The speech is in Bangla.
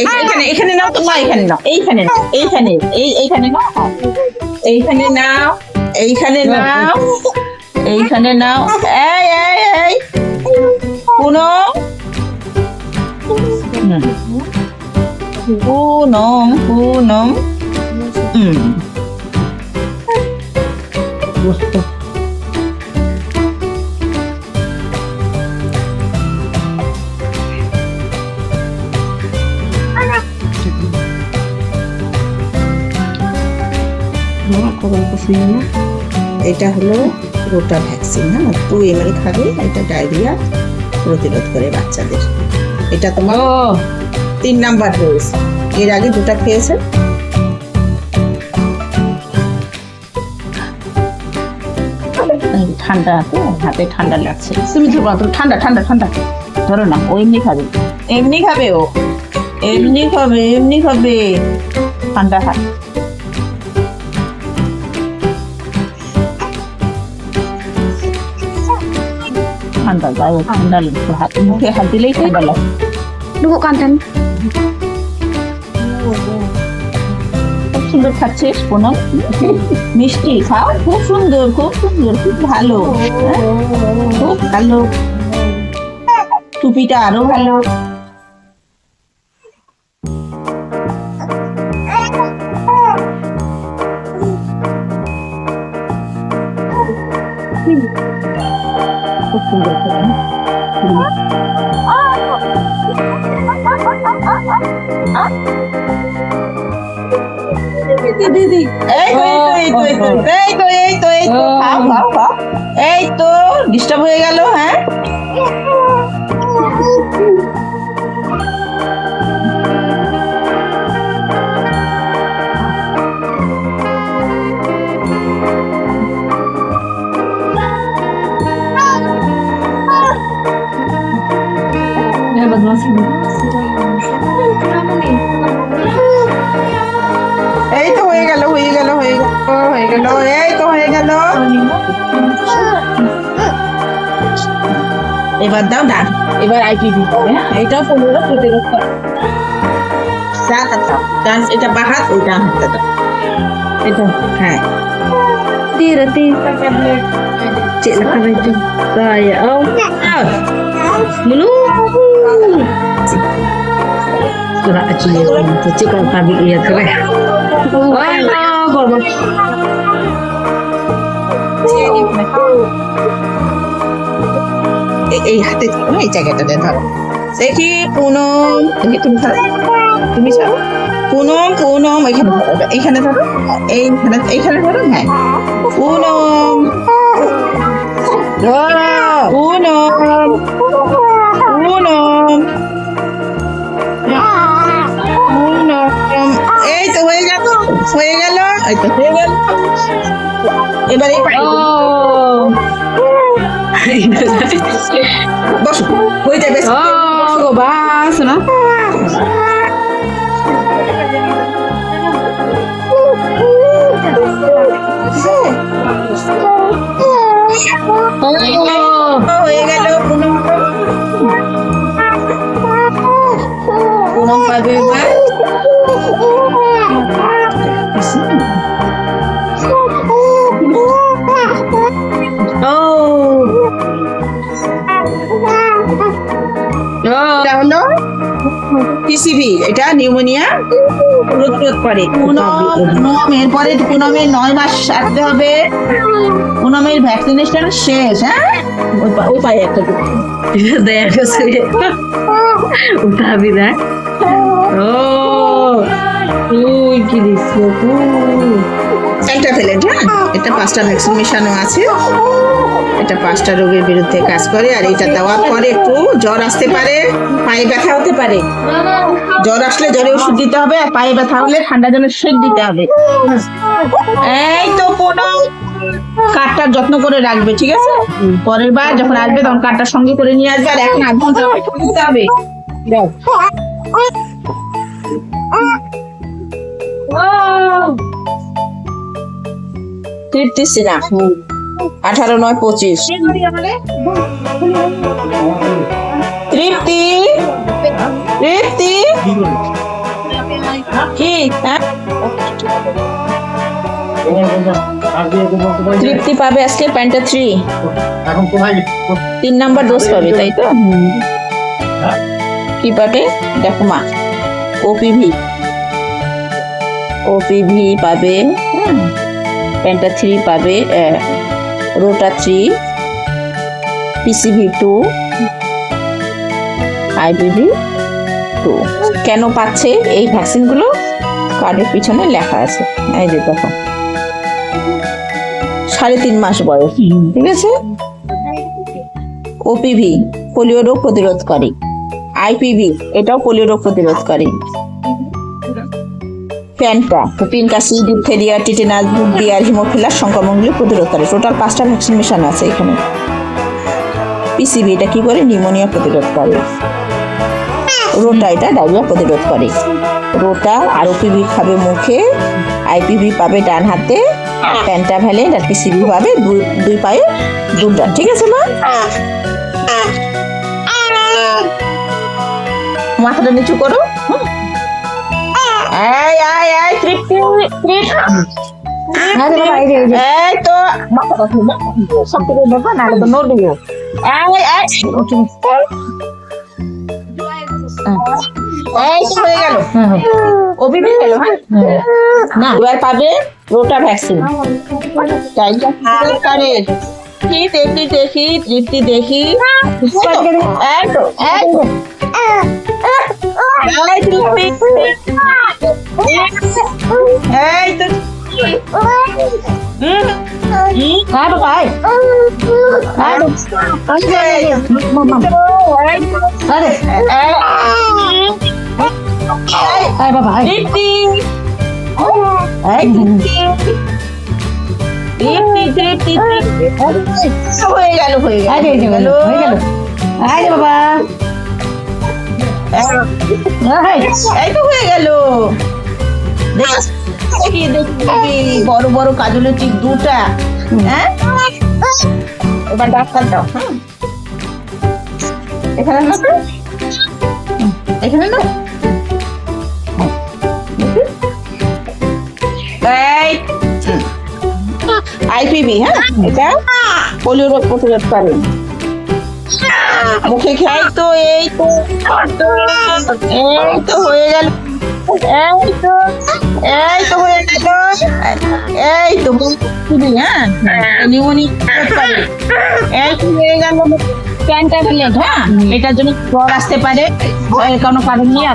এখানে এখানে নাও, তোমার এখানে নাও, এইখানে নাও, এইখানে এইখানে নাও, এইখানে নাও, এইখানে নাও, এইখানে নাও। এই এই এই পুনম, পুনম পুনম। এটা হলো রোটা ভ্যাকসিন, হ্যাঁ 2 ml খাবে। এটা ডায়রিয়া প্রতিরোধ করে বাচ্চাদের। এটা তোমার 3 নাম্বার ডোজ। এর আগে 2টা খেয়েছে। ঠান্ডা তো হাতে ঠান্ডা লাগছে, তুমি ধরো ঠান্ডা ঠান্ডা ঠান্ডা ধরো না, ও এমনি খাবে, এমনি খাবে, ও এমনি খাবে, এমনি খাবে, ঠান্ডা হাত। ঠান্ডা গায়ে ঠান্ডা লাগছে, হাত মুখে হাত দিলেই ঠান্ডা লাগছে। Duduk kanten. খুব সুন্দর খাচ্ছিস পুনম, মিষ্টি খাও, খুব সুন্দর, খুব সুন্দর, খুব ভালো, খুব ভালো। টুপিটা আরো ভালো। খুব সুন্দর খেলেন। দিদি এই তো এই তো এই তো এই তো এই তো এই তো খাও খাও খাও। এই তো ডিস্টার্ব হয়ে গেল। হ্যাঁ এই তো হয়ে গেল, হয়ে গেল, হয়ে গেল, হয়ে গেল, এই তো হয়ে গেল। এবার দাও ডান, এবার আইপিভি এইটাও 15 প্রতিরোধ করে। ডান, এটা বাঁ হাত, ওই ডান হাতটা দাও, এটা হ্যাঁ। Rati cik nak kawin tu saya mulu surat aci tu cik kalau kami lihat keren wah এই হাতে ধরো, এই জায়গাটাতে ধরো। দেখি পুনম, দেখি তুমি ধরো, তুমি ছাড়ো। পুনম পুনম এখানে ধরো, এইখানে ধরো, এইখানে এইখানে ধরো। হ্যাঁ পুনম ধরো, পুনম পুনম পুনম। এই তো হয়ে গেল, হয়ে গেল, এই তো হয়ে গেল। এবার এই পাই বসো, ওইটা বেশ bas na হয়ে গেল। পুনম পুনম পাবে এবার। এটা হলো টিসিবি, এটা নিউমোনিয়া প্রতিরোধ করে। এরপরে পুনমের 9 মাস রাখতে হবে। পুনমের ভ্যাকসিনেশন শেষ। হ্যাঁ ওই পায়ে একটা daya kasi utabi na kilis একটা ফেলেট। হ্যাঁ এটা 5টা ভ্যাকসিন মেশানো আছে। এটা 5টা রোগের বিরুদ্ধে কাজ করে। আর এটা দেওয়ার পরে একটু জ্বর আসতে পারে, পায়ে ব্যথা হতে পারে। জ্বর আসলে জ্বরে ওষুধ দিতে হবে, আর পায়ে ব্যথা হলে ঠান্ডা জলের সেক দিতে হবে। এই তো পুনম কার্ডটার যত্ন করে রাখবে, ঠিক আছে? পরের বার যখন আসবে তখন কার্ডটা সঙ্গে করে নিয়ে আসবে। আর এখন 8 ঘন্টা অপেক্ষা করতে হবে। তৃপ্তি না 18 9 25 তৃপ্তি তৃপ্তি কি হ্যাঁ তৃপ্তি পাবে আজকে প্যান্টা 3 3 নাম্বার ডোজ পাবে তাই তো কি পাবে দেখো মা ওপিভি পাবে প্যান্টা 3 পাবে রোটা 3 পিসিভি 2 আইবিভি 2 কেন পাচ্ছে এই ভ্যাকসিনগুলো কার্ডের পিছনে লেখা আছে এই যে দেখো 3.5 মাস বয়স ঠিক আছে ওপিভি পোলিও রোগ প্রতিরোধ করে আইপিভি এটাও পোলিও রোগ প্রতিরোধ করে প্যান্টা পিনকাসি ডিপথেরিয়া টিটেনাস বুদ্ধি আর হিমোফিলাস সংক্রমণগুলি প্রতিরোধ করে টোটাল 5টা ভ্যাকসিন মেশানো আছে এখানে পিসিভি এটা কি করে নিউমোনিয়া প্রতিরোধ করে রোটা এটা ডায়রিয়া প্রতিরোধ করে রোটা আর ওপিভি খাবে মুখে আইপিভি পাবে ডান হাতে পেন্টাভ্যালেন্ট আর পিসিভি পাবে দুই পায়ে দুটা ঠিক আছে মা মাথাটা নিচু করো এই তৃপ্তি এই তো সব থেকে দেখো না তো নোট দিও এই তো হয়ে গেল ওপিভি গেল না এবার পাবে রোটা ভ্যাকসিন দেখি তৃপ্তি দেখি এই তো হয়ে গেল বাবা এই তো হয়ে গেল দেখি বড় বড় কাজলের টিপ 2টা হ্যাঁ এবার ডাক্তার দাও এখানে না এখানে না আইপিভি হ্যাঁ এটা পোলিও রোগ প্রতিরোধ করে মুখে খাই তো এই তো হয়ে গেল এই তো হয়ে গেল এই তো হ্যাঁ নিউমোনিয়া এই তো হয়ে গেল প্যান্টাভ্যালেন্ট হ্যাঁ এটার জন্য জ্বর আসতে পারে কোনো কারণ নেই